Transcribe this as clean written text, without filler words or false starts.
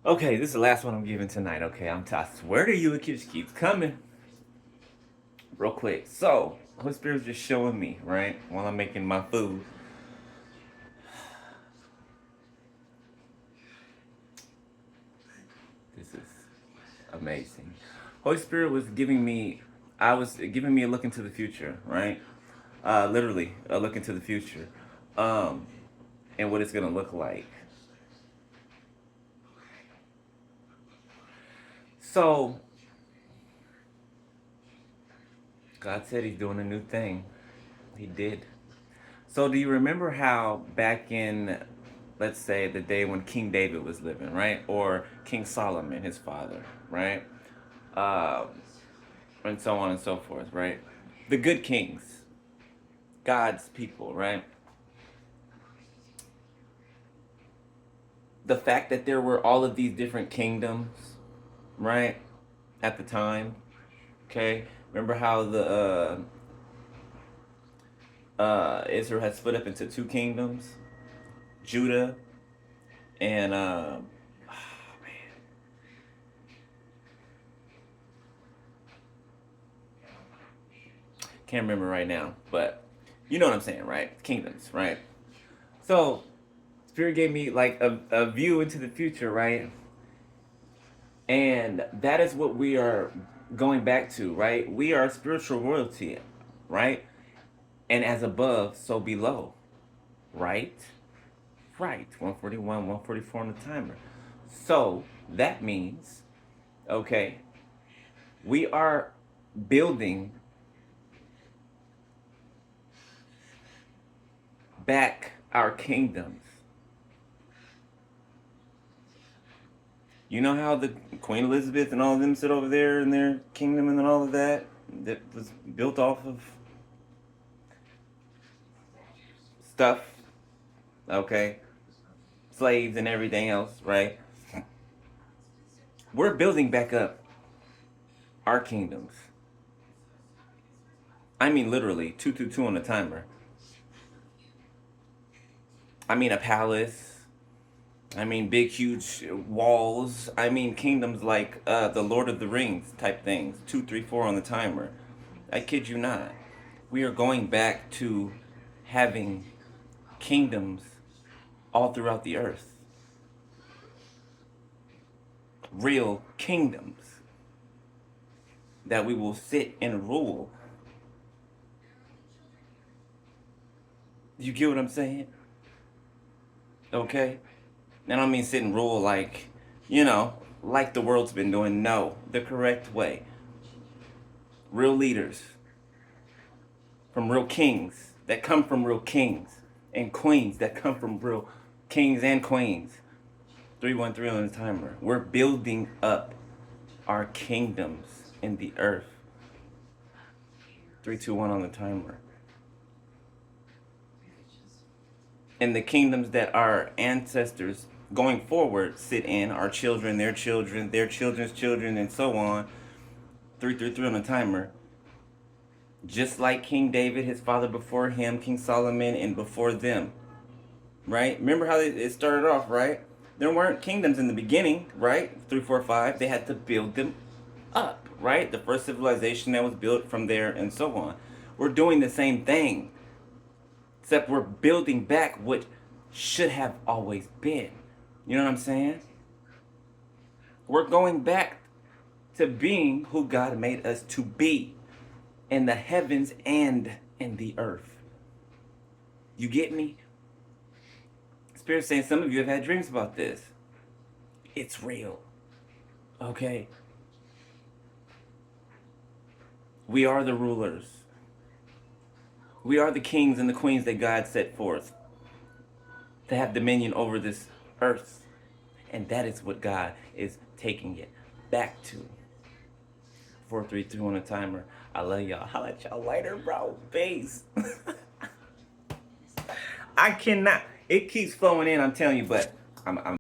Okay, this is the last one I'm giving tonight. Okay, I swear to you, it just keeps coming. Real quick. So, Holy Spirit's just showing me, right, while I'm making my food. This is amazing. Holy Spirit was giving me a look into the future, right? Literally a look into the future, um, and what it's gonna look like. So God said He's doing a new thing. He did. So do you remember how back in, let's say, the day when King David was living, right, or King Solomon, his father, right, uh, and so on and so forth, right? The good kings, God's people, right? The fact that there were all of these different kingdoms, right, at the time. Okay, remember how the Israel had split up into two kingdoms, Judah and can't remember right now, but you know what I'm saying, right? Kingdoms, right? So Spirit gave me like a view into the future, right? And that is what we are going back to, right? We are spiritual royalty, right? And as above, so below, right? Right. 141, 144 on the timer. So that means, okay, we are building back our kingdoms. You know how the Queen Elizabeth and all of them sit over there in their kingdom and all of that was built off of stuff, okay? Slaves and everything else, right? We're building back up our kingdoms. I mean literally 222 on the timer. I mean a palace. I mean big huge walls. I mean kingdoms like the Lord of the Rings type things. 234 on the timer. I kid you not. We are going back to having kingdoms all throughout the earth. Real kingdoms that we will sit and rule. You get what I'm saying? Okay? And I don't mean sit and rule like, like the world's been doing. No, the correct way. Real leaders from real kings that come from real kings and queens that come from real kings and queens. 313 on the timer. We're building up our kingdoms in the earth. 321 on the timer. And the kingdoms that our ancestors going forward sit in, our children, their children's children, and so on. 333 on the timer. Just like King David, his father before him, King Solomon, and before them. Right? Remember how it started off, right? There weren't kingdoms in the beginning, right? 345. They had to build them up, right? The first civilization that was built from there, and so on. We're doing the same thing, except we're building back what should have always been. You know what I'm saying? We're going back to being who God made us to be in the heavens and in the earth. You get me? Spirit's saying some of you have had dreams about this. It's real. Okay? We are the rulers. We are the kings and the queens that God set forth to have dominion over this earth. And that is what God is taking it back to. 433 on a timer. I love y'all. Holla at y'all later, bro. Peace. I cannot. It keeps flowing in, I'm telling you, but I'm